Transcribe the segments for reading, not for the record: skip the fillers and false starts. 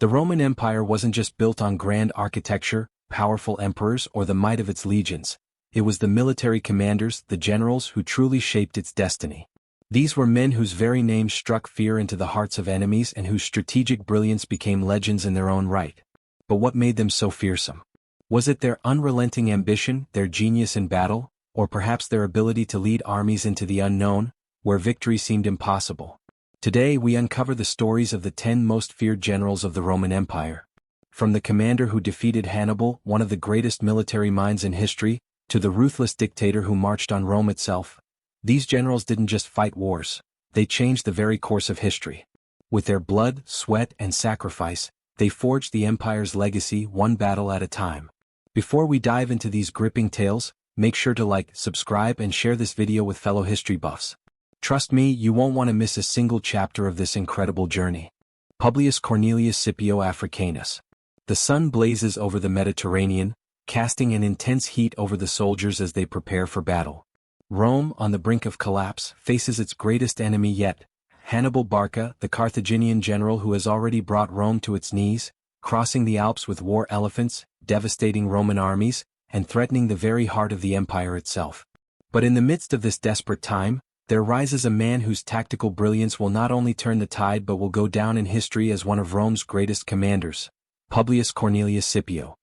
The Roman Empire wasn't just built on grand architecture, powerful emperors, or the might of its legions. It was the military commanders, the generals, who truly shaped its destiny. These were men whose very names struck fear into the hearts of enemies and whose strategic brilliance became legends in their own right. But what made them so fearsome? Was it their unrelenting ambition, their genius in battle, or perhaps their ability to lead armies into the unknown, where victory seemed impossible? Today we uncover the stories of the 10 most feared generals of the Roman Empire. From the commander who defeated Hannibal, one of the greatest military minds in history, to the ruthless dictator who marched on Rome itself, these generals didn't just fight wars, they changed the very course of history. With their blood, sweat, and sacrifice, they forged the empire's legacy one battle at a time. Before we dive into these gripping tales, make sure to like, subscribe, and share this video with fellow history buffs. Trust me, you won't want to miss a single chapter of this incredible journey. Publius Cornelius Scipio Africanus. The sun blazes over the Mediterranean, casting an intense heat over the soldiers as they prepare for battle. Rome, on the brink of collapse, faces its greatest enemy yet, Hannibal Barca, the Carthaginian general who has already brought Rome to its knees, crossing the Alps with war elephants, devastating Roman armies, and threatening the very heart of the empire itself. But in the midst of this desperate time, there rises a man whose tactical brilliance will not only turn the tide but will go down in history as one of Rome's greatest commanders, Publius Cornelius Scipio.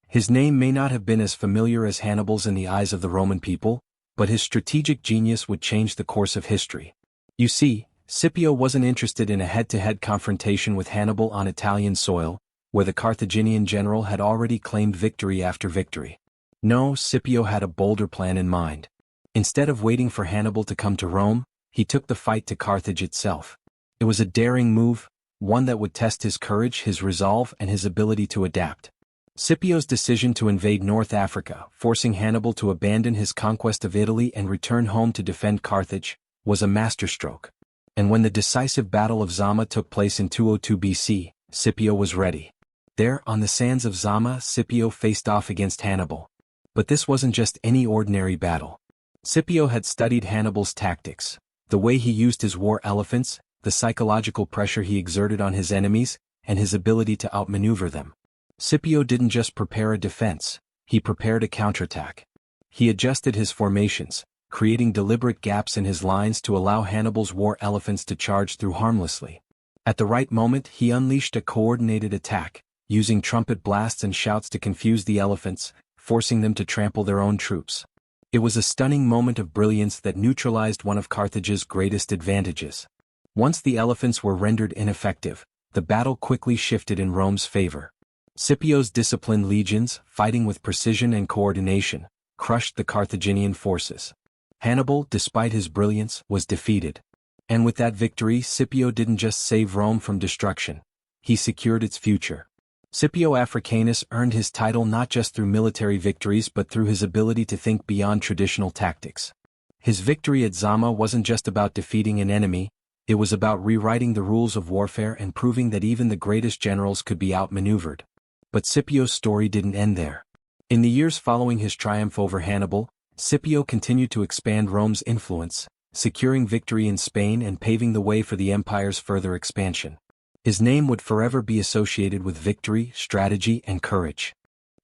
His name may not have been as familiar as Hannibal's in the eyes of the Roman people, but his strategic genius would change the course of history. You see, Scipio wasn't interested in a head-to-head confrontation with Hannibal on Italian soil, where the Carthaginian general had already claimed victory after victory. No, Scipio had a bolder plan in mind. Instead of waiting for Hannibal to come to Rome, he took the fight to Carthage itself. It was a daring move, one that would test his courage, his resolve, and his ability to adapt. Scipio's decision to invade North Africa, forcing Hannibal to abandon his conquest of Italy and return home to defend Carthage, was a masterstroke. And when the decisive Battle of Zama took place in 202 BC, Scipio was ready. There, on the sands of Zama, Scipio faced off against Hannibal. But this wasn't just any ordinary battle. Scipio had studied Hannibal's tactics, the way he used his war elephants, the psychological pressure he exerted on his enemies, and his ability to outmaneuver them. Scipio didn't just prepare a defense, he prepared a counterattack. He adjusted his formations, creating deliberate gaps in his lines to allow Hannibal's war elephants to charge through harmlessly. At the right moment, he unleashed a coordinated attack, using trumpet blasts and shouts to confuse the elephants, forcing them to trample their own troops. It was a stunning moment of brilliance that neutralized one of Carthage's greatest advantages. Once the elephants were rendered ineffective, the battle quickly shifted in Rome's favor. Scipio's disciplined legions, fighting with precision and coordination, crushed the Carthaginian forces. Hannibal, despite his brilliance, was defeated. And with that victory, Scipio didn't just save Rome from destruction, he secured its future. Scipio Africanus earned his title not just through military victories but through his ability to think beyond traditional tactics. His victory at Zama wasn't just about defeating an enemy, it was about rewriting the rules of warfare and proving that even the greatest generals could be outmaneuvered. But Scipio's story didn't end there. In the years following his triumph over Hannibal, Scipio continued to expand Rome's influence, securing victory in Spain and paving the way for the empire's further expansion. His name would forever be associated with victory, strategy, and courage.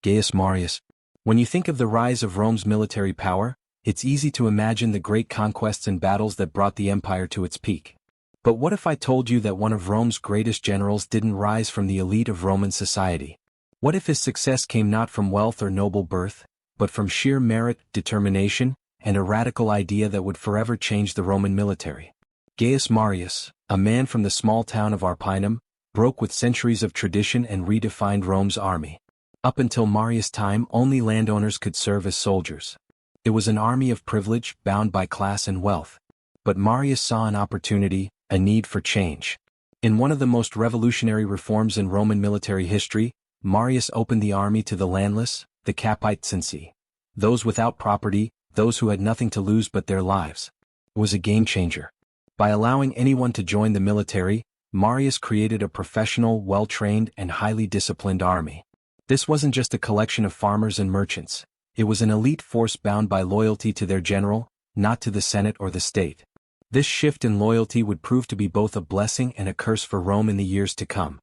Gaius Marius. When you think of the rise of Rome's military power, it's easy to imagine the great conquests and battles that brought the empire to its peak. But what if I told you that one of Rome's greatest generals didn't rise from the elite of Roman society? What if his success came not from wealth or noble birth, but from sheer merit, determination, and a radical idea that would forever change the Roman military? Gaius Marius, a man from the small town of Arpinum, broke with centuries of tradition and redefined Rome's army. Up until Marius' time, only landowners could serve as soldiers. It was an army of privilege, bound by class and wealth. But Marius saw an opportunity, a need for change. In one of the most revolutionary reforms in Roman military history, Marius opened the army to the landless, the capitcensi, those without property, those who had nothing to lose but their lives. It was a game-changer. By allowing anyone to join the military, Marius created a professional, well-trained, and highly disciplined army. This wasn't just a collection of farmers and merchants. It was an elite force bound by loyalty to their general, not to the Senate or the state. This shift in loyalty would prove to be both a blessing and a curse for Rome in the years to come.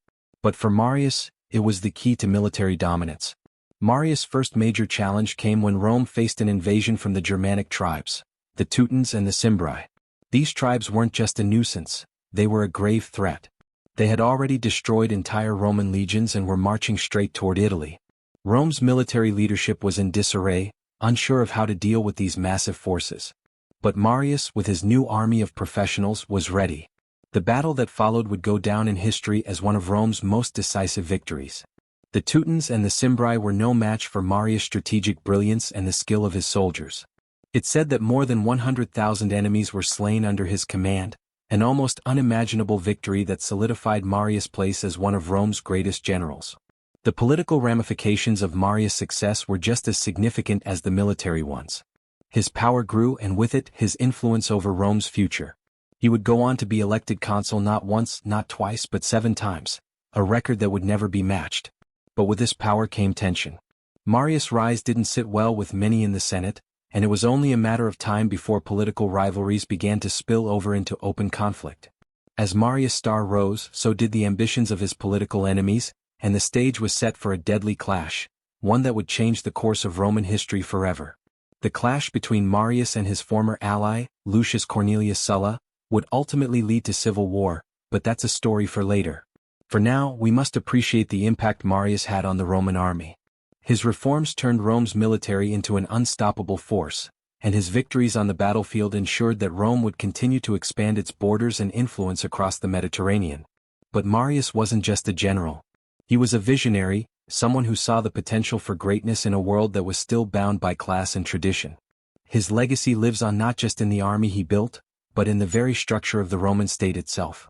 But for Marius, it was the key to military dominance. Marius' first major challenge came when Rome faced an invasion from the Germanic tribes, the Teutons and the Cimbri. These tribes weren't just a nuisance, they were a grave threat. They had already destroyed entire Roman legions and were marching straight toward Italy. Rome's military leadership was in disarray, unsure of how to deal with these massive forces. But Marius, with his new army of professionals, was ready. The battle that followed would go down in history as one of Rome's most decisive victories. The Teutons and the Cimbri were no match for Marius' strategic brilliance and the skill of his soldiers. It's said that more than 100,000 enemies were slain under his command, an almost unimaginable victory that solidified Marius' place as one of Rome's greatest generals. The political ramifications of Marius' success were just as significant as the military ones. His power grew, and with it, his influence over Rome's future. He would go on to be elected consul not once, not twice, but 7 times, a record that would never be matched. But with this power came tension. Marius' rise didn't sit well with many in the Senate, and it was only a matter of time before political rivalries began to spill over into open conflict. As Marius' star rose, so did the ambitions of his political enemies, and the stage was set for a deadly clash, one that would change the course of Roman history forever. The clash between Marius and his former ally, Lucius Cornelius Sulla, would ultimately lead to civil war, but that's a story for later. For now, we must appreciate the impact Marius had on the Roman army. His reforms turned Rome's military into an unstoppable force, and his victories on the battlefield ensured that Rome would continue to expand its borders and influence across the Mediterranean. But Marius wasn't just a general. He was a visionary, someone who saw the potential for greatness in a world that was still bound by class and tradition. His legacy lives on not just in the army he built, but in the very structure of the Roman state itself.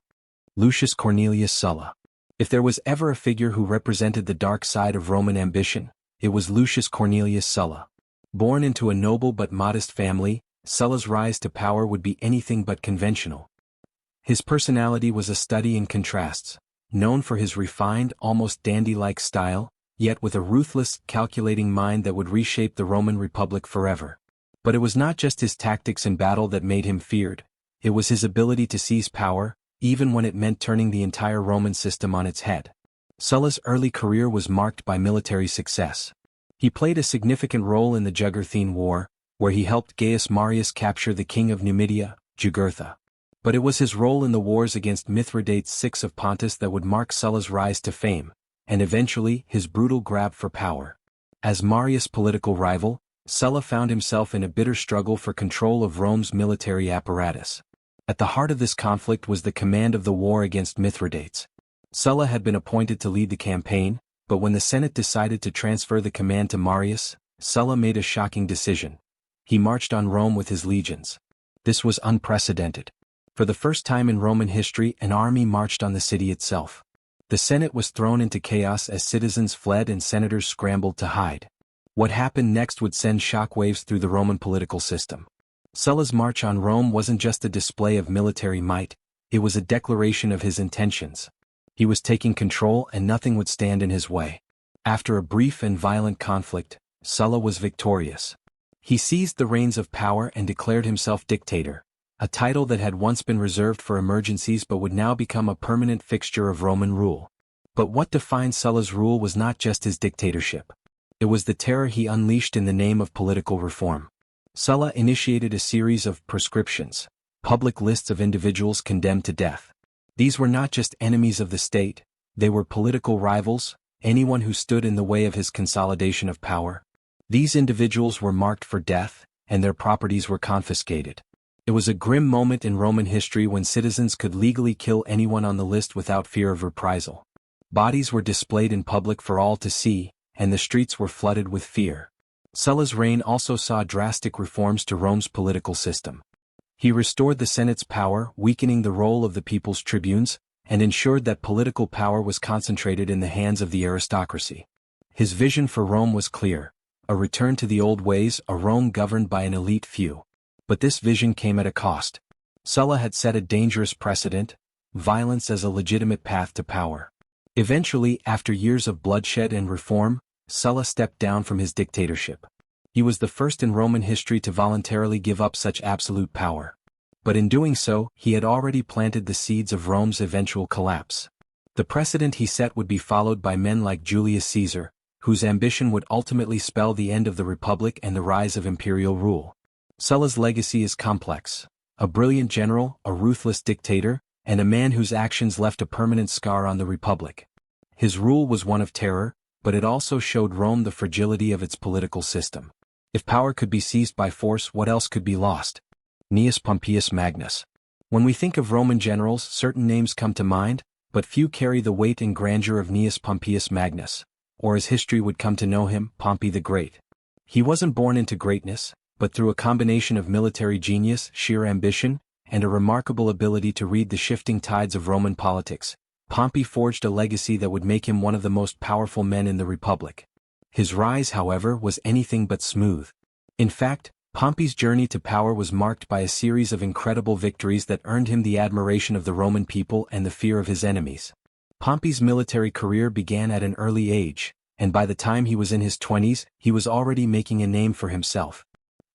Lucius Cornelius Sulla. If there was ever a figure who represented the dark side of Roman ambition, it was Lucius Cornelius Sulla. Born into a noble but modest family, Sulla's rise to power would be anything but conventional. His personality was a study in contrasts, known for his refined, almost dandy-like style, yet with a ruthless, calculating mind that would reshape the Roman Republic forever. But it was not just his tactics in battle that made him feared, it was his ability to seize power, even when it meant turning the entire Roman system on its head. Sulla's early career was marked by military success. He played a significant role in the Jugurthine War, where he helped Gaius Marius capture the king of Numidia, Jugurtha. But it was his role in the wars against Mithridates VI of Pontus that would mark Sulla's rise to fame, and eventually his brutal grab for power. As Marius' political rival, Sulla found himself in a bitter struggle for control of Rome's military apparatus. At the heart of this conflict was the command of the war against Mithridates. Sulla had been appointed to lead the campaign, but when the Senate decided to transfer the command to Marius, Sulla made a shocking decision. He marched on Rome with his legions. This was unprecedented. For the first time in Roman history, an army marched on the city itself. The Senate was thrown into chaos as citizens fled and senators scrambled to hide. What happened next would send shockwaves through the Roman political system. Sulla's march on Rome wasn't just a display of military might, it was a declaration of his intentions. He was taking control and nothing would stand in his way. After a brief and violent conflict, Sulla was victorious. He seized the reins of power and declared himself dictator, a title that had once been reserved for emergencies but would now become a permanent fixture of Roman rule. But what defined Sulla's rule was not just his dictatorship. It was the terror he unleashed in the name of political reform. Sulla initiated a series of proscriptions, public lists of individuals condemned to death. These were not just enemies of the state, they were political rivals, anyone who stood in the way of his consolidation of power. These individuals were marked for death, and their properties were confiscated. It was a grim moment in Roman history when citizens could legally kill anyone on the list without fear of reprisal. Bodies were displayed in public for all to see, and the streets were flooded with fear. Sulla's reign also saw drastic reforms to Rome's political system. He restored the Senate's power, weakening the role of the people's tribunes, and ensured that political power was concentrated in the hands of the aristocracy. His vision for Rome was clear: a return to the old ways, a Rome governed by an elite few. But this vision came at a cost. Sulla had set a dangerous precedent: violence as a legitimate path to power. Eventually, after years of bloodshed and reform, Sulla stepped down from his dictatorship. He was the first in Roman history to voluntarily give up such absolute power. But in doing so, he had already planted the seeds of Rome's eventual collapse. The precedent he set would be followed by men like Julius Caesar, whose ambition would ultimately spell the end of the Republic and the rise of imperial rule. Sulla's legacy is complex. A brilliant general, a ruthless dictator, and a man whose actions left a permanent scar on the Republic. His rule was one of terror, but it also showed Rome the fragility of its political system. If power could be seized by force, what else could be lost? Gnaeus Pompeius Magnus. When we think of Roman generals, certain names come to mind, but few carry the weight and grandeur of Gnaeus Pompeius Magnus, or as history would come to know him, Pompey the Great. He wasn't born into greatness, but through a combination of military genius, sheer ambition, and a remarkable ability to read the shifting tides of Roman politics, Pompey forged a legacy that would make him one of the most powerful men in the Republic. His rise, however, was anything but smooth. In fact, Pompey's journey to power was marked by a series of incredible victories that earned him the admiration of the Roman people and the fear of his enemies. Pompey's military career began at an early age, and by the time he was in his 20s, he was already making a name for himself.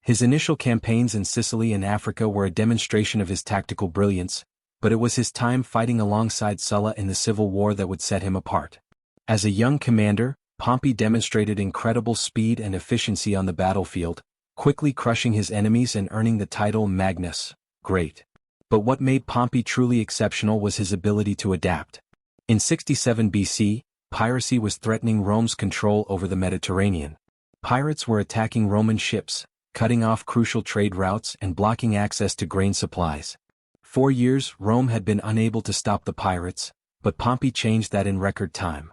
His initial campaigns in Sicily and Africa were a demonstration of his tactical brilliance, but it was his time fighting alongside Sulla in the civil war that would set him apart. As a young commander, Pompey demonstrated incredible speed and efficiency on the battlefield, quickly crushing his enemies and earning the title Magnus, Great. But what made Pompey truly exceptional was his ability to adapt. In 67 BC, piracy was threatening Rome's control over the Mediterranean. Pirates were attacking Roman ships, cutting off crucial trade routes and blocking access to grain supplies. For years, Rome had been unable to stop the pirates, but Pompey changed that in record time.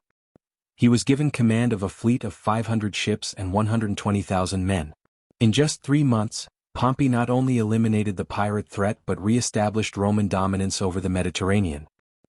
He was given command of a fleet of 500 ships and 120,000 men. In just 3 months, Pompey not only eliminated the pirate threat but re-established Roman dominance over the Mediterranean.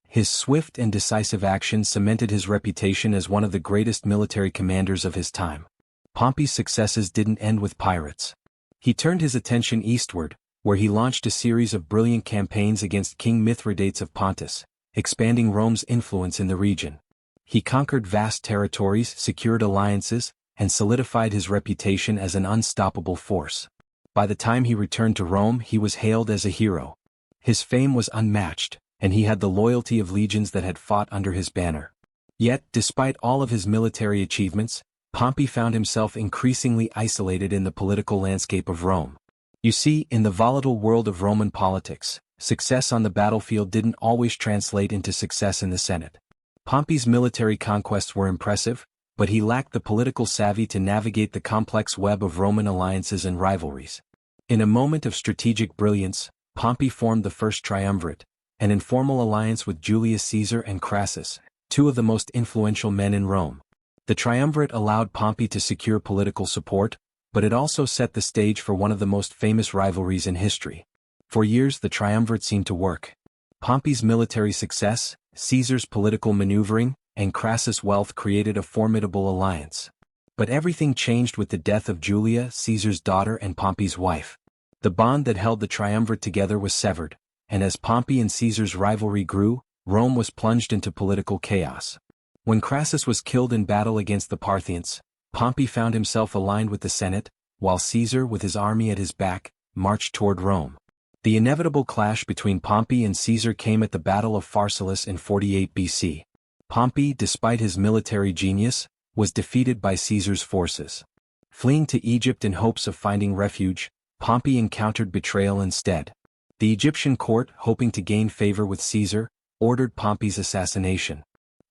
His swift and decisive action cemented his reputation as one of the greatest military commanders of his time. Pompey's successes didn't end with pirates. He turned his attention eastward, where he launched a series of brilliant campaigns against King Mithridates of Pontus, expanding Rome's influence in the region. He conquered vast territories, secured alliances, and solidified his reputation as an unstoppable force. By the time he returned to Rome, he was hailed as a hero. His fame was unmatched, and he had the loyalty of legions that had fought under his banner. Yet, despite all of his military achievements, Pompey found himself increasingly isolated in the political landscape of Rome. You see, in the volatile world of Roman politics, success on the battlefield didn't always translate into success in the Senate. Pompey's military conquests were impressive, but he lacked the political savvy to navigate the complex web of Roman alliances and rivalries. In a moment of strategic brilliance, Pompey formed the first triumvirate, an informal alliance with Julius Caesar and Crassus, two of the most influential men in Rome. The triumvirate allowed Pompey to secure political support, but it also set the stage for one of the most famous rivalries in history. For years the triumvirate seemed to work. Pompey's military success, Caesar's political maneuvering, and Crassus' wealth created a formidable alliance. But everything changed with the death of Julia, Caesar's daughter and Pompey's wife. The bond that held the triumvirate together was severed, and as Pompey and Caesar's rivalry grew, Rome was plunged into political chaos. When Crassus was killed in battle against the Parthians, Pompey found himself aligned with the Senate, while Caesar, with his army at his back, marched toward Rome. The inevitable clash between Pompey and Caesar came at the Battle of Pharsalus in 48 BC. Pompey, despite his military genius, was defeated by Caesar's forces. Fleeing to Egypt in hopes of finding refuge, Pompey encountered betrayal instead. The Egyptian court, hoping to gain favor with Caesar, ordered Pompey's assassination.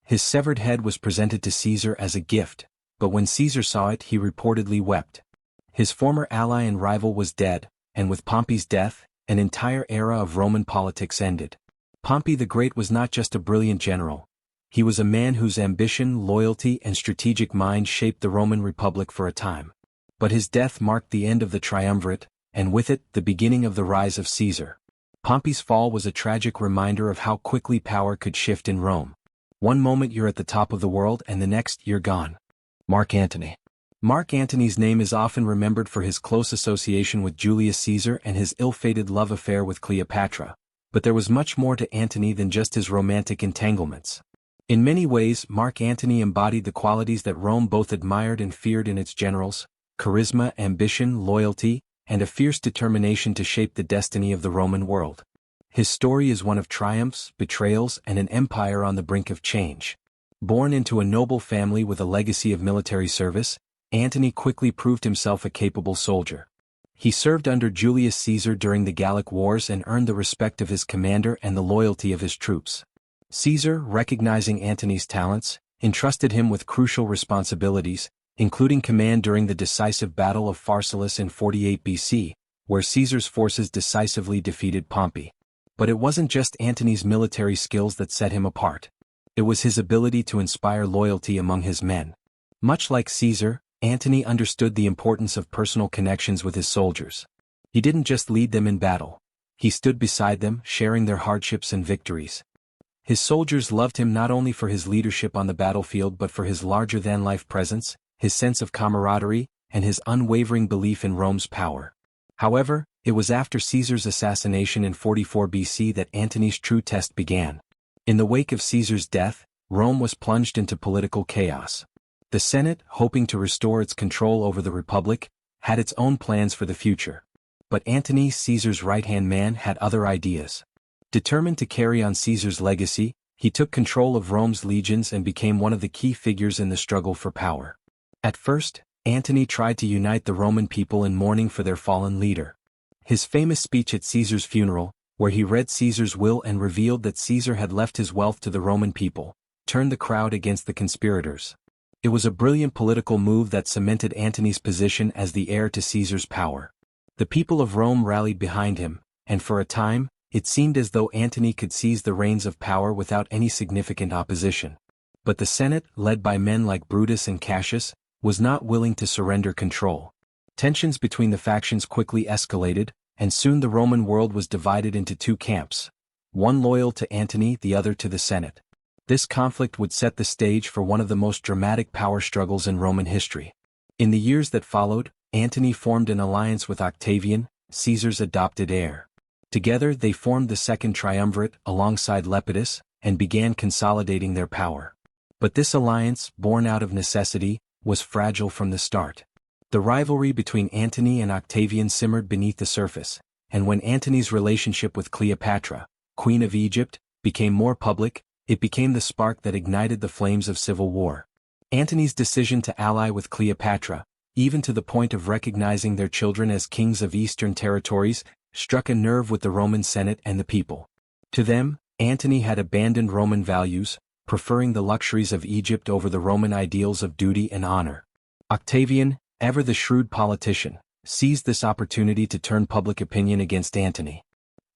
His severed head was presented to Caesar as a gift, but when Caesar saw it he reportedly wept. His former ally and rival was dead, and with Pompey's death, an entire era of Roman politics ended. Pompey the Great was not just a brilliant general. He was a man whose ambition, loyalty, and strategic mind shaped the Roman Republic for a time. But his death marked the end of the triumvirate, and with it, the beginning of the rise of Caesar. Pompey's fall was a tragic reminder of how quickly power could shift in Rome. One moment you're at the top of the world and the next you're gone. Mark Antony. Mark Antony's name is often remembered for his close association with Julius Caesar and his ill-fated love affair with Cleopatra, but there was much more to Antony than just his romantic entanglements. In many ways, Mark Antony embodied the qualities that Rome both admired and feared in its generals: charisma, ambition, loyalty, and a fierce determination to shape the destiny of the Roman world. His story is one of triumphs, betrayals, and an empire on the brink of change. Born into a noble family with a legacy of military service, Antony quickly proved himself a capable soldier. He served under Julius Caesar during the Gallic Wars and earned the respect of his commander and the loyalty of his troops. Caesar, recognizing Antony's talents, entrusted him with crucial responsibilities, including command during the decisive Battle of Pharsalus in 48 BC, where Caesar's forces decisively defeated Pompey. But it wasn't just Antony's military skills that set him apart. It was his ability to inspire loyalty among his men. Much like Caesar, Antony understood the importance of personal connections with his soldiers. He didn't just lead them in battle. He stood beside them, sharing their hardships and victories. His soldiers loved him not only for his leadership on the battlefield but for his larger-than-life presence, his sense of camaraderie, and his unwavering belief in Rome's power. However, it was after Caesar's assassination in 44 BC that Antony's true test began. In the wake of Caesar's death, Rome was plunged into political chaos. The Senate, hoping to restore its control over the Republic, had its own plans for the future. But Antony, Caesar's right-hand man, had other ideas. Determined to carry on Caesar's legacy, he took control of Rome's legions and became one of the key figures in the struggle for power. At first, Antony tried to unite the Roman people in mourning for their fallen leader. His famous speech at Caesar's funeral, where he read Caesar's will and revealed that Caesar had left his wealth to the Roman people, turned the crowd against the conspirators. It was a brilliant political move that cemented Antony's position as the heir to Caesar's power. The people of Rome rallied behind him, and for a time, it seemed as though Antony could seize the reins of power without any significant opposition. But the Senate, led by men like Brutus and Cassius, was not willing to surrender control. Tensions between the factions quickly escalated, and soon the Roman world was divided into two camps, one loyal to Antony, the other to the Senate. This conflict would set the stage for one of the most dramatic power struggles in Roman history. In the years that followed, Antony formed an alliance with Octavian, Caesar's adopted heir. Together they formed the Second Triumvirate alongside Lepidus, and began consolidating their power. But this alliance, born out of necessity, was fragile from the start. The rivalry between Antony and Octavian simmered beneath the surface, and when Antony's relationship with Cleopatra, Queen of Egypt, became more public, it became the spark that ignited the flames of civil war. Antony's decision to ally with Cleopatra, even to the point of recognizing their children as kings of eastern territories, struck a nerve with the Roman Senate and the people. To them, Antony had abandoned Roman values, preferring the luxuries of Egypt over the Roman ideals of duty and honor. Octavian, ever the shrewd politician, seized this opportunity to turn public opinion against Antony.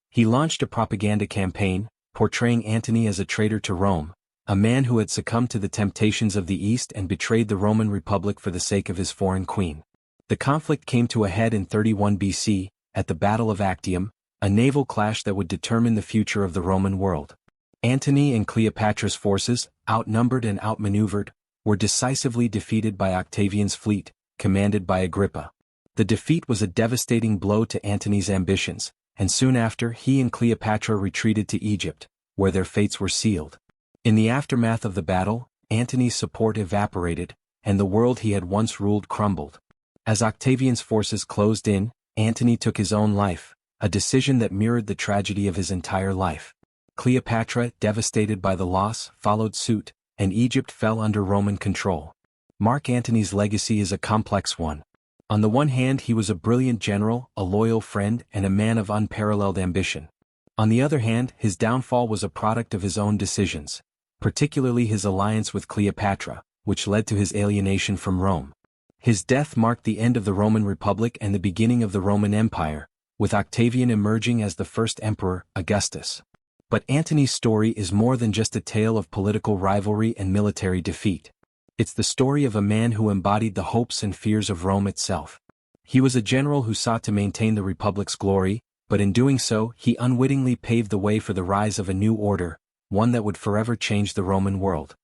He launched a propaganda campaign, portraying Antony as a traitor to Rome, a man who had succumbed to the temptations of the East and betrayed the Roman Republic for the sake of his foreign queen. The conflict came to a head in 31 BC, at the Battle of Actium, a naval clash that would determine the future of the Roman world. Antony and Cleopatra's forces, outnumbered and outmaneuvered, were decisively defeated by Octavian's fleet, commanded by Agrippa. The defeat was a devastating blow to Antony's ambitions, and soon after he and Cleopatra retreated to Egypt, where their fates were sealed. In the aftermath of the battle, Antony's support evaporated, and the world he had once ruled crumbled. As Octavian's forces closed in, Antony took his own life, a decision that mirrored the tragedy of his entire life. Cleopatra, devastated by the loss, followed suit, and Egypt fell under Roman control. Mark Antony's legacy is a complex one. On the one hand, he was a brilliant general, a loyal friend, and a man of unparalleled ambition. On the other hand, his downfall was a product of his own decisions, particularly his alliance with Cleopatra, which led to his alienation from Rome. His death marked the end of the Roman Republic and the beginning of the Roman Empire, with Octavian emerging as the first emperor, Augustus. But Antony's story is more than just a tale of political rivalry and military defeat. It's the story of a man who embodied the hopes and fears of Rome itself. He was a general who sought to maintain the Republic's glory, but in doing so, he unwittingly paved the way for the rise of a new order, one that would forever change the Roman world.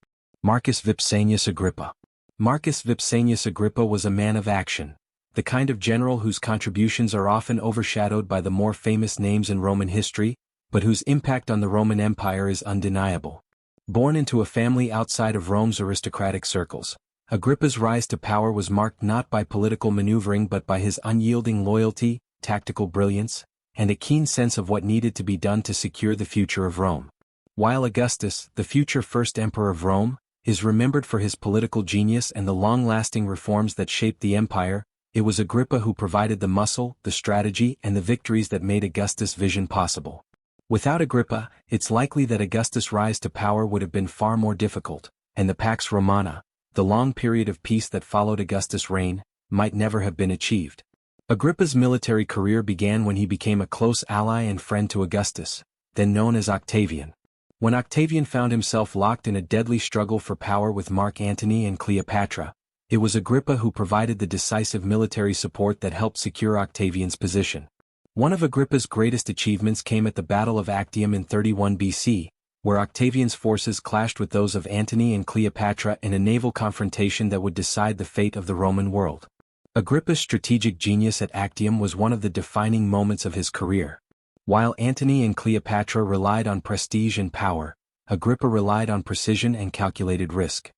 Marcus Vipsanius Agrippa. Marcus Vipsanius Agrippa was a man of action, the kind of general whose contributions are often overshadowed by the more famous names in Roman history, but whose impact on the Roman Empire is undeniable. Born into a family outside of Rome's aristocratic circles, Agrippa's rise to power was marked not by political maneuvering but by his unyielding loyalty, tactical brilliance, and a keen sense of what needed to be done to secure the future of Rome. While Augustus, the future first emperor of Rome, is remembered for his political genius and the long-lasting reforms that shaped the empire, it was Agrippa who provided the muscle, the strategy, and the victories that made Augustus' vision possible. Without Agrippa, it's likely that Augustus' rise to power would have been far more difficult, and the Pax Romana, the long period of peace that followed Augustus' reign, might never have been achieved. Agrippa's military career began when he became a close ally and friend to Augustus, then known as Octavian. When Octavian found himself locked in a deadly struggle for power with Mark Antony and Cleopatra, it was Agrippa who provided the decisive military support that helped secure Octavian's position. One of Agrippa's greatest achievements came at the Battle of Actium in 31 BC, where Octavian's forces clashed with those of Antony and Cleopatra in a naval confrontation that would decide the fate of the Roman world. Agrippa's strategic genius at Actium was one of the defining moments of his career. While Antony and Cleopatra relied on prestige and power, Agrippa relied on precision and calculated risk.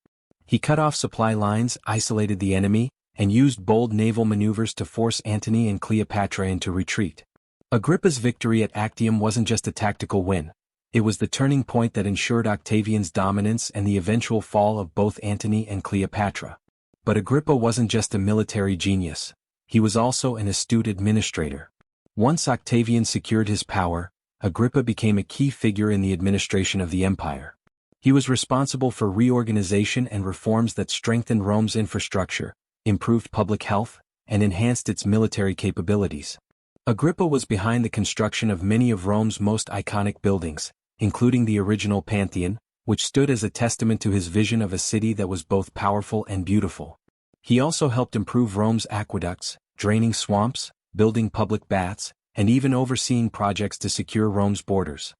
He cut off supply lines, isolated the enemy, and used bold naval maneuvers to force Antony and Cleopatra into retreat. Agrippa's victory at Actium wasn't just a tactical win. It was the turning point that ensured Octavian's dominance and the eventual fall of both Antony and Cleopatra. But Agrippa wasn't just a military genius. He was also an astute administrator. Once Octavian secured his power, Agrippa became a key figure in the administration of the empire. He was responsible for reorganization and reforms that strengthened Rome's infrastructure, improved public health, and enhanced its military capabilities. Agrippa was behind the construction of many of Rome's most iconic buildings, including the original Pantheon, which stood as a testament to his vision of a city that was both powerful and beautiful. He also helped improve Rome's aqueducts, draining swamps, building public baths, and even overseeing projects to secure Rome's borders.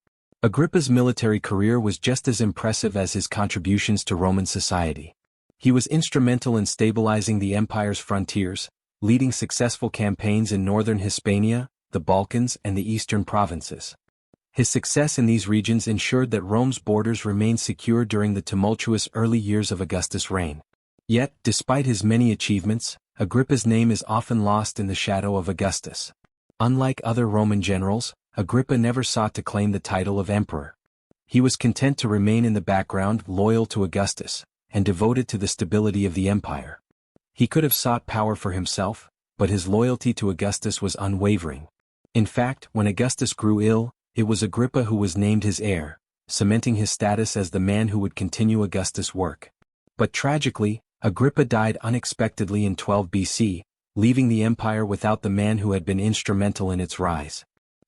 Agrippa's military career was just as impressive as his contributions to Roman society. He was instrumental in stabilizing the empire's frontiers, leading successful campaigns in northern Hispania, the Balkans, and the eastern provinces. His success in these regions ensured that Rome's borders remained secure during the tumultuous early years of Augustus' reign. Yet, despite his many achievements, Agrippa's name is often lost in the shadow of Augustus. Unlike other Roman generals, Agrippa never sought to claim the title of emperor. He was content to remain in the background, loyal to Augustus, and devoted to the stability of the empire. He could have sought power for himself, but his loyalty to Augustus was unwavering. In fact, when Augustus grew ill, it was Agrippa who was named his heir, cementing his status as the man who would continue Augustus' work. But tragically, Agrippa died unexpectedly in 12 BC, leaving the empire without the man who had been instrumental in its rise.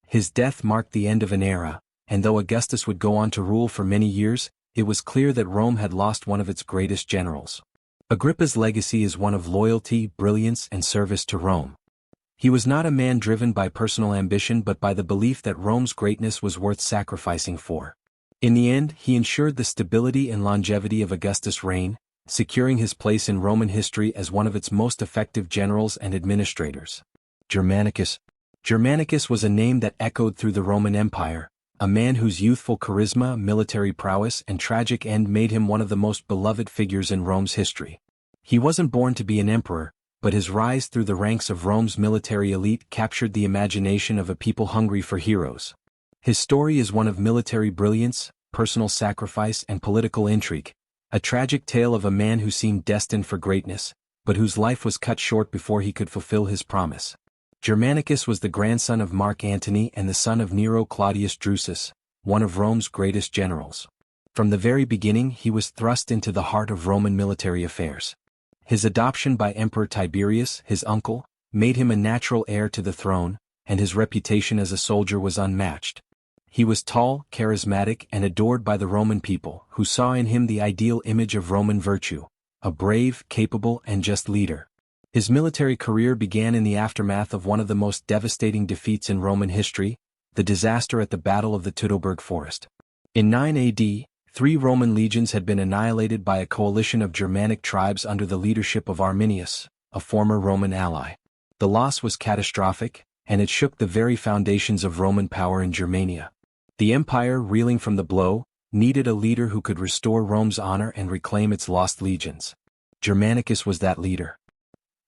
His death marked the end of an era, and though Augustus would go on to rule for many years, it was clear that Rome had lost one of its greatest generals. Agrippa's legacy is one of loyalty, brilliance, and service to Rome. He was not a man driven by personal ambition but by the belief that Rome's greatness was worth sacrificing for. In the end, he ensured the stability and longevity of Augustus' reign, securing his place in Roman history as one of its most effective generals and administrators. Germanicus. Germanicus was a name that echoed through the Roman Empire, a man whose youthful charisma, military prowess, and tragic end made him one of the most beloved figures in Rome's history. He wasn't born to be an emperor, but his rise through the ranks of Rome's military elite captured the imagination of a people hungry for heroes. His story is one of military brilliance, personal sacrifice, and political intrigue, a tragic tale of a man who seemed destined for greatness, but whose life was cut short before he could fulfill his promise. Germanicus was the grandson of Mark Antony and the son of Nero Claudius Drusus, one of Rome's greatest generals. From the very beginning he was thrust into the heart of Roman military affairs. His adoption by Emperor Tiberius, his uncle, made him a natural heir to the throne, and his reputation as a soldier was unmatched. He was tall, charismatic, and adored by the Roman people, who saw in him the ideal image of Roman virtue, a brave, capable, and just leader. His military career began in the aftermath of one of the most devastating defeats in Roman history, the disaster at the Battle of the Teutoburg Forest. In 9 AD, 3 Roman legions had been annihilated by a coalition of Germanic tribes under the leadership of Arminius, a former Roman ally. The loss was catastrophic, and it shook the very foundations of Roman power in Germania. The empire, reeling from the blow, needed a leader who could restore Rome's honor and reclaim its lost legions. Germanicus was that leader.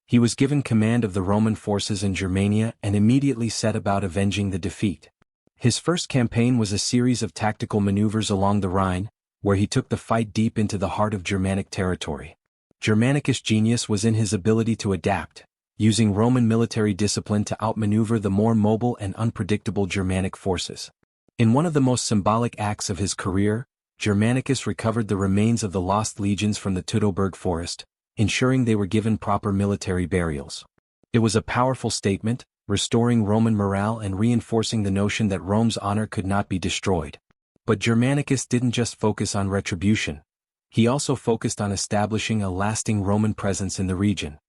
He was given command of the Roman forces in Germania and immediately set about avenging the defeat. His first campaign was a series of tactical maneuvers along the Rhine, where he took the fight deep into the heart of Germanic territory. Germanicus' genius was in his ability to adapt, using Roman military discipline to outmaneuver the more mobile and unpredictable Germanic forces. In one of the most symbolic acts of his career, Germanicus recovered the remains of the lost legions from the Teutoburg forest, ensuring they were given proper military burials. It was a powerful statement, restoring Roman morale and reinforcing the notion that Rome's honor could not be destroyed. But Germanicus didn't just focus on retribution. He also focused on establishing a lasting Roman presence in the region.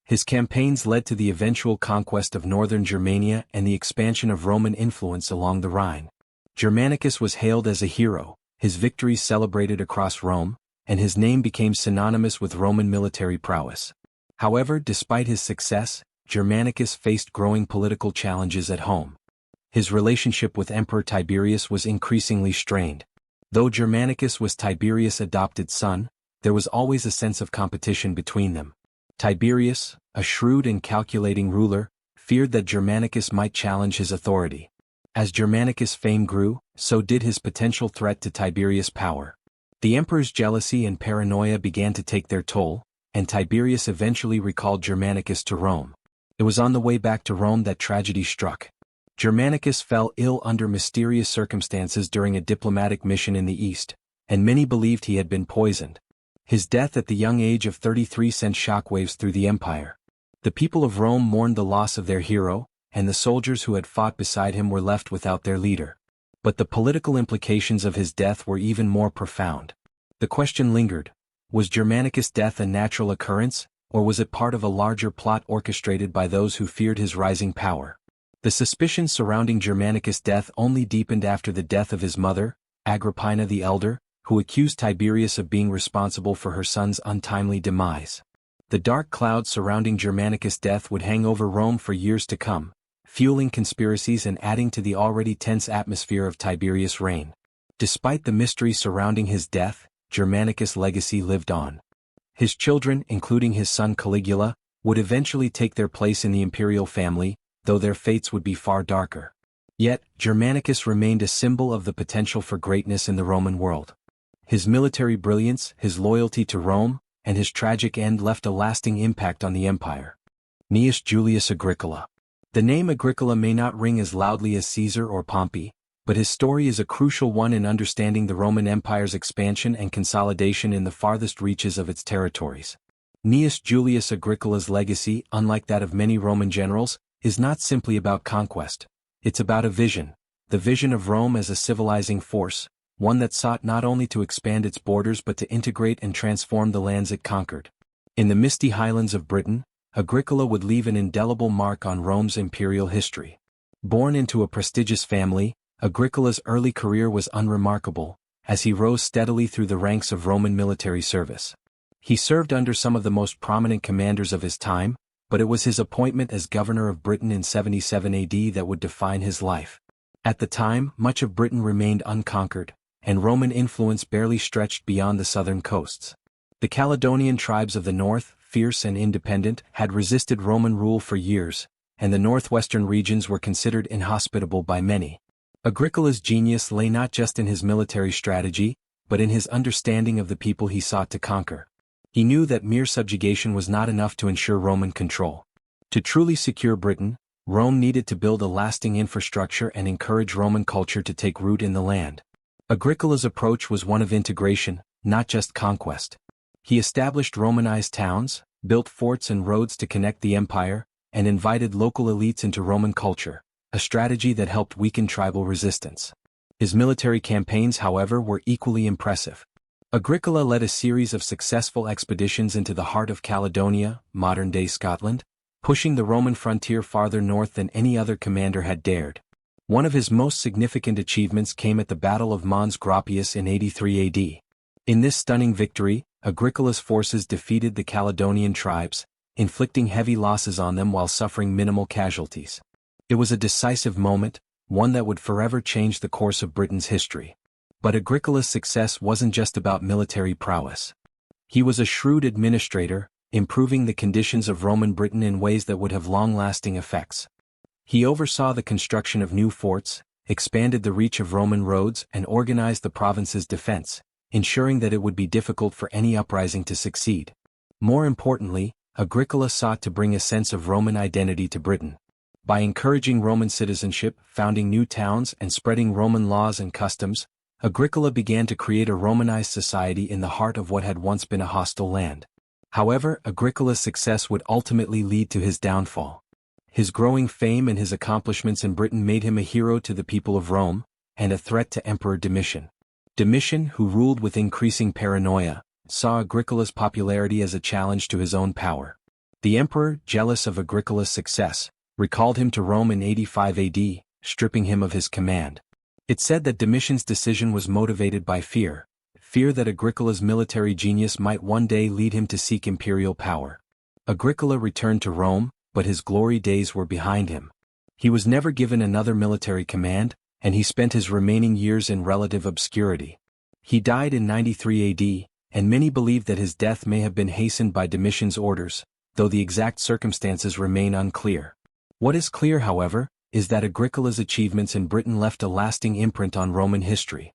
His campaigns led to the eventual conquest of northern Germania and the expansion of Roman influence along the Rhine. Germanicus was hailed as a hero, his victories celebrated across Rome, and his name became synonymous with Roman military prowess. However, despite his success, Germanicus faced growing political challenges at home. His relationship with Emperor Tiberius was increasingly strained. Though Germanicus was Tiberius' adopted son, there was always a sense of competition between them. Tiberius, a shrewd and calculating ruler, feared that Germanicus might challenge his authority. As Germanicus' fame grew, so did his potential threat to Tiberius' power. The emperor's jealousy and paranoia began to take their toll, and Tiberius eventually recalled Germanicus to Rome. It was on the way back to Rome that tragedy struck. Germanicus fell ill under mysterious circumstances during a diplomatic mission in the East, and many believed he had been poisoned. His death at the young age of 33 sent shockwaves through the empire. The people of Rome mourned the loss of their hero, and the soldiers who had fought beside him were left without their leader. But the political implications of his death were even more profound. The question lingered: was Germanicus' death a natural occurrence, or was it part of a larger plot orchestrated by those who feared his rising power? The suspicions surrounding Germanicus' death only deepened after the death of his mother, Agrippina the Elder, who accused Tiberius of being responsible for her son's untimely demise. The dark cloud surrounding Germanicus' death would hang over Rome for years to come, fueling conspiracies and adding to the already tense atmosphere of Tiberius' reign. Despite the mystery surrounding his death, Germanicus' legacy lived on. His children, including his son Caligula, would eventually take their place in the imperial family, though their fates would be far darker. Yet, Germanicus remained a symbol of the potential for greatness in the Roman world. His military brilliance, his loyalty to Rome, and his tragic end left a lasting impact on the empire. Gnaeus Julius Agricola. The name Agricola may not ring as loudly as Caesar or Pompey, but his story is a crucial one in understanding the Roman Empire's expansion and consolidation in the farthest reaches of its territories. Gnaeus Julius Agricola's legacy, unlike that of many Roman generals, is not simply about conquest. It's about a vision, the vision of Rome as a civilizing force, one that sought not only to expand its borders but to integrate and transform the lands it conquered. In the misty highlands of Britain, Agricola would leave an indelible mark on Rome's imperial history. Born into a prestigious family, Agricola's early career was unremarkable, as he rose steadily through the ranks of Roman military service. He served under some of the most prominent commanders of his time, but it was his appointment as governor of Britain in 77 AD that would define his life. At the time, much of Britain remained unconquered, and Roman influence barely stretched beyond the southern coasts. The Caledonian tribes of the north, fierce and independent, had resisted Roman rule for years, and the northwestern regions were considered inhospitable by many. Agricola's genius lay not just in his military strategy, but in his understanding of the people he sought to conquer. He knew that mere subjugation was not enough to ensure Roman control. To truly secure Britain, Rome needed to build a lasting infrastructure and encourage Roman culture to take root in the land. Agricola's approach was one of integration, not just conquest. He established Romanized towns, built forts and roads to connect the empire, and invited local elites into Roman culture, a strategy that helped weaken tribal resistance. His military campaigns, however, were equally impressive. Agricola led a series of successful expeditions into the heart of Caledonia, modern-day Scotland, pushing the Roman frontier farther north than any other commander had dared. One of his most significant achievements came at the Battle of Mons Graupius in 83 AD. In this stunning victory, Agricola's forces defeated the Caledonian tribes, inflicting heavy losses on them while suffering minimal casualties. It was a decisive moment, one that would forever change the course of Britain's history. But Agricola's success wasn't just about military prowess. He was a shrewd administrator, improving the conditions of Roman Britain in ways that would have long-lasting effects. He oversaw the construction of new forts, expanded the reach of Roman roads, and organized the province's defense, ensuring that it would be difficult for any uprising to succeed. More importantly, Agricola sought to bring a sense of Roman identity to Britain. By encouraging Roman citizenship, founding new towns, and spreading Roman laws and customs, Agricola began to create a Romanized society in the heart of what had once been a hostile land. However, Agricola's success would ultimately lead to his downfall. His growing fame and his accomplishments in Britain made him a hero to the people of Rome, and a threat to Emperor Domitian. Domitian, who ruled with increasing paranoia, saw Agricola's popularity as a challenge to his own power. The emperor, jealous of Agricola's success, recalled him to Rome in 85 AD, stripping him of his command. It said that Domitian's decision was motivated by fear that Agricola's military genius might one day lead him to seek imperial power. Agricola returned to Rome, but his glory days were behind him. He was never given another military command, and he spent his remaining years in relative obscurity. He died in 93 AD, and many believe that his death may have been hastened by Domitian's orders, though the exact circumstances remain unclear. What is clear, however, is that Agricola's achievements in Britain left a lasting imprint on Roman history.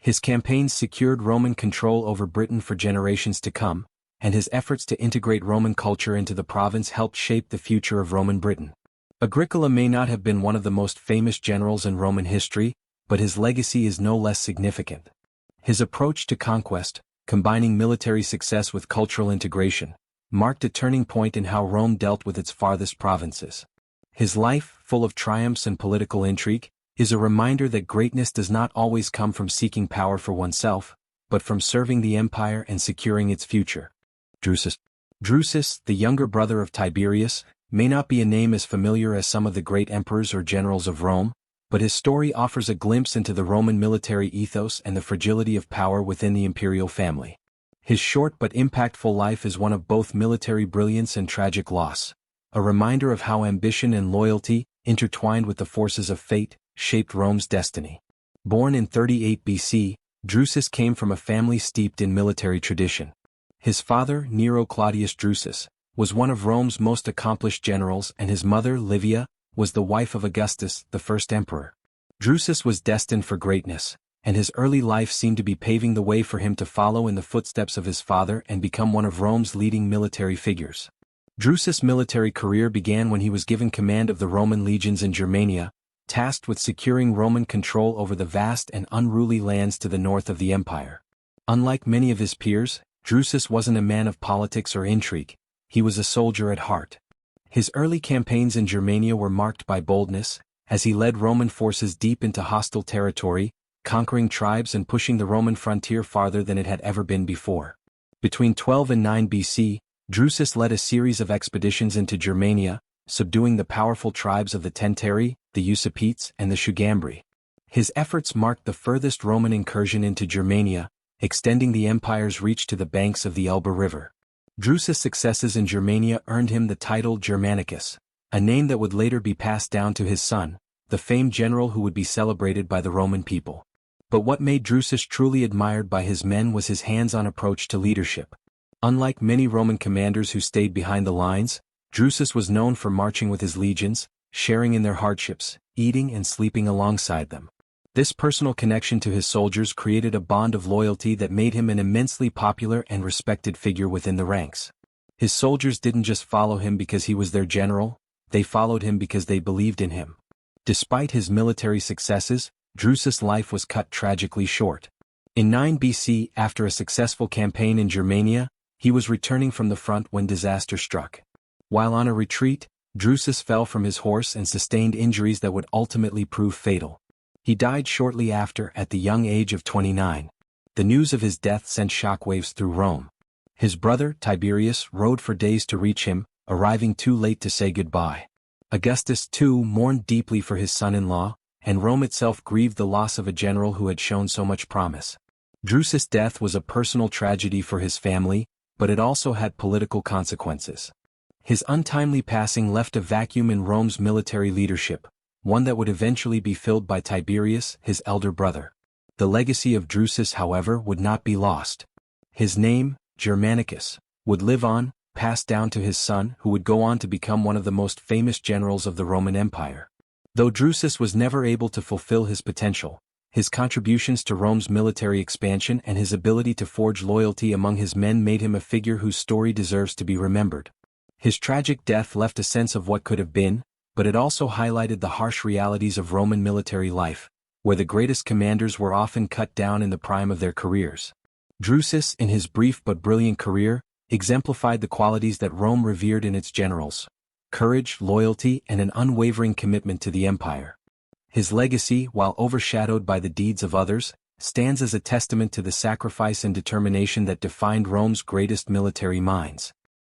His campaigns secured Roman control over Britain for generations to come, and his efforts to integrate Roman culture into the province helped shape the future of Roman Britain. Agricola may not have been one of the most famous generals in Roman history, but his legacy is no less significant. His approach to conquest, combining military success with cultural integration, marked a turning point in how Rome dealt with its farthest provinces. His life, full of triumphs and political intrigue, is a reminder that greatness does not always come from seeking power for oneself, but from serving the empire and securing its future. Drusus, the younger brother of Tiberius, may not be a name as familiar as some of the great emperors or generals of Rome, but his story offers a glimpse into the Roman military ethos and the fragility of power within the imperial family. His short but impactful life is one of both military brilliance and tragic loss, a reminder of how ambition and loyalty, intertwined with the forces of fate, shaped Rome's destiny. Born in 38 BC, Drusus came from a family steeped in military tradition. His father, Nero Claudius Drusus, was one of Rome's most accomplished generals, and his mother, Livia, was the wife of Augustus, the first emperor. Drusus was destined for greatness, and his early life seemed to be paving the way for him to follow in the footsteps of his father and become one of Rome's leading military figures. Drusus' military career began when he was given command of the Roman legions in Germania, tasked with securing Roman control over the vast and unruly lands to the north of the empire. Unlike many of his peers, Drusus wasn't a man of politics or intrigue. He was a soldier at heart. His early campaigns in Germania were marked by boldness, as he led Roman forces deep into hostile territory, conquering tribes and pushing the Roman frontier farther than it had ever been before. Between 12 and 9 BC, Drusus led a series of expeditions into Germania, subduing the powerful tribes of the Tenteri, the Usipetes, and the Sugambri. His efforts marked the furthest Roman incursion into Germania, extending the empire's reach to the banks of the Elbe River. Drusus' successes in Germania earned him the title Germanicus, a name that would later be passed down to his son, the famed general who would be celebrated by the Roman people. But what made Drusus truly admired by his men was his hands-on approach to leadership. Unlike many Roman commanders who stayed behind the lines, Drusus was known for marching with his legions, sharing in their hardships, eating and sleeping alongside them. This personal connection to his soldiers created a bond of loyalty that made him an immensely popular and respected figure within the ranks. His soldiers didn't just follow him because he was their general, they followed him because they believed in him. Despite his military successes, Drusus' life was cut tragically short. In 9 BC, after a successful campaign in Germania, he was returning from the front when disaster struck. While on a retreat, Drusus fell from his horse and sustained injuries that would ultimately prove fatal. He died shortly after, at the young age of 29. The news of his death sent shockwaves through Rome. His brother, Tiberius, rode for days to reach him, arriving too late to say goodbye. Augustus, too, mourned deeply for his son-in-law, and Rome itself grieved the loss of a general who had shown so much promise. Drusus' death was a personal tragedy for his family, but it also had political consequences. His untimely passing left a vacuum in Rome's military leadership, one that would eventually be filled by Tiberius, his elder brother. The legacy of Drusus, however, would not be lost. His name, Germanicus, would live on, passed down to his son, who would go on to become one of the most famous generals of the Roman Empire. Though Drusus was never able to fulfill his potential, his contributions to Rome's military expansion and his ability to forge loyalty among his men made him a figure whose story deserves to be remembered. His tragic death left a sense of what could have been, but it also highlighted the harsh realities of Roman military life, where the greatest commanders were often cut down in the prime of their careers. Drusus, in his brief but brilliant career, exemplified the qualities that Rome revered in its generals: courage, loyalty, and an unwavering commitment to the empire. His legacy, while overshadowed by the deeds of others, stands as a testament to the sacrifice and determination that defined Rome's greatest military minds.